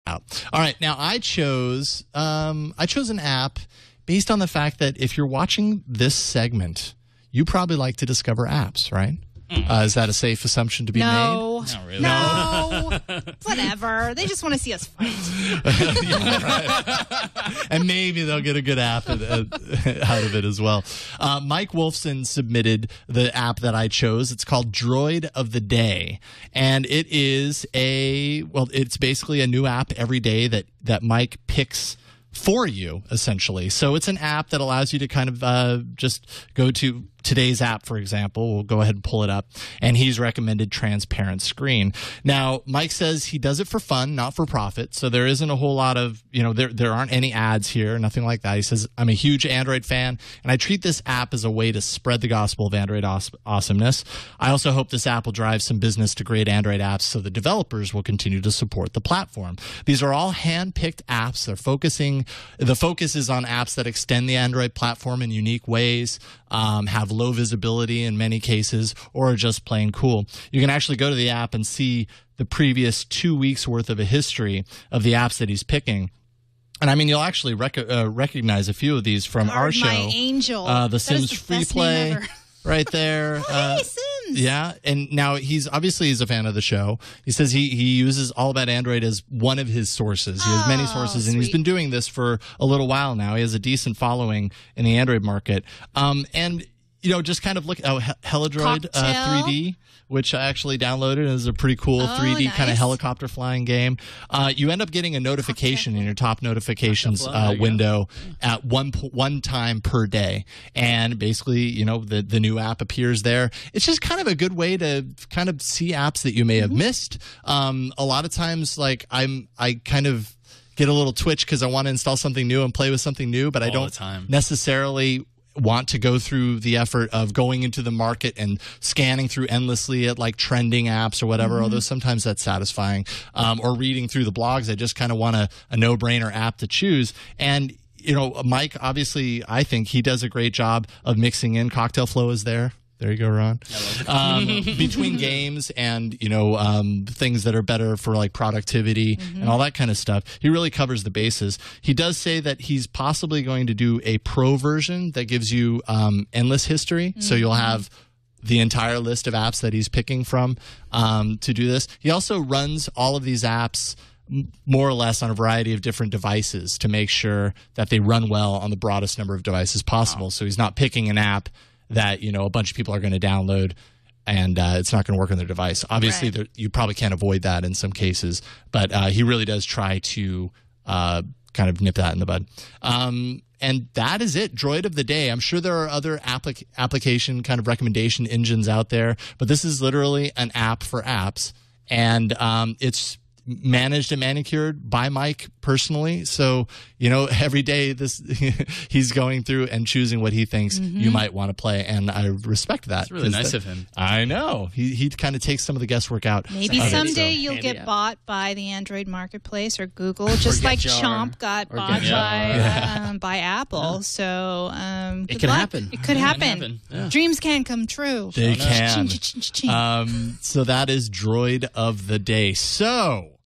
All right, now I chose an app based on the fact that if you're watching this segment, you probably like to discover apps, right? Is that a safe assumption to be made? Not really. No. Whatever. They just want to see us fight. Yeah, right. And maybe they'll get a good app out of it as well. Mike Wolfson submitted the app that I chose. It's called Droid of the Day. And it is it's basically a new app every day that Mike picks for you, essentially. So it's an app that allows you to kind of just go to today's app, for example. We'll go ahead and pull it up. And he's recommended transparent screen. Now, Mike says he does it for fun, not for profit. So there isn't a whole lot of, there aren't any ads here, nothing like that. He says, I'm a huge Android fan, and I treat this app as a way to spread the gospel of Android awesomeness. I also hope this app will drive some business to great Android apps so the developers will continue to support the platform. These are all hand-picked apps. The focus is on apps that extend the Android platform in unique ways, have low visibility in many cases, or are just plain cool. You can actually go to the app and see the previous 2 weeks worth of a history of the apps that he's picking. And I mean, you'll actually recognize a few of these from our show. My angel. The Sims Free Play. Right there. Hey, Sims. Yeah. And now he's a fan of the show. He says he uses All About Android as one of his sources. He has many sources, and he's been doing this for a little while now. He has a decent following in the Android market. And just kind of look at Helidroid 3D, which I actually downloaded. It was a pretty cool 3D kind of helicopter flying game. You end up getting a notification in your top notifications window at one time per day. And basically, the new app appears there. It's just kind of a good way to kind of see apps that you may have missed. A lot of times, I kind of get a little twitch because I want to install something new and play with something new, but I don't necessarily want to go through the effort of going into the market and scanning through endlessly at trending apps or whatever, although sometimes that's satisfying, or reading through the blogs. I just kind of want a no-brainer app to choose. And Mike, obviously, I think he does a great job of mixing in. Cocktail Flow is there. There you go, Ron. Between games and, things that are better for productivity and all that kind of stuff, he really covers the bases. He does say that he's possibly going to do a pro version that gives you endless history. So you'll have the entire list of apps that he's picking from to do this. He also runs all of these apps more or less on a variety of different devices to make sure that they run well on the broadest number of devices possible. Wow. So he's not picking an app that a bunch of people are going to download and it's not going to work on their device. Obviously, you probably can't avoid that in some cases, but he really does try to kind of nip that in the bud. And that is it, Droid of the Day. I'm sure there are other application kind of recommendation engines out there, but this is literally an app for apps, and it's managed and manicured by Mike personally. So, every day he's going through and choosing what he thinks you might want to play. And I respect that. It's really nice of him. I know. He kind of takes some of the guesswork out. Maybe someday you'll get bought by the Android marketplace or Google, just like Chomp got bought by Apple. Yeah. So it could happen. It could happen. Yeah. Dreams can come true. They can. So that is Droid of the Day. So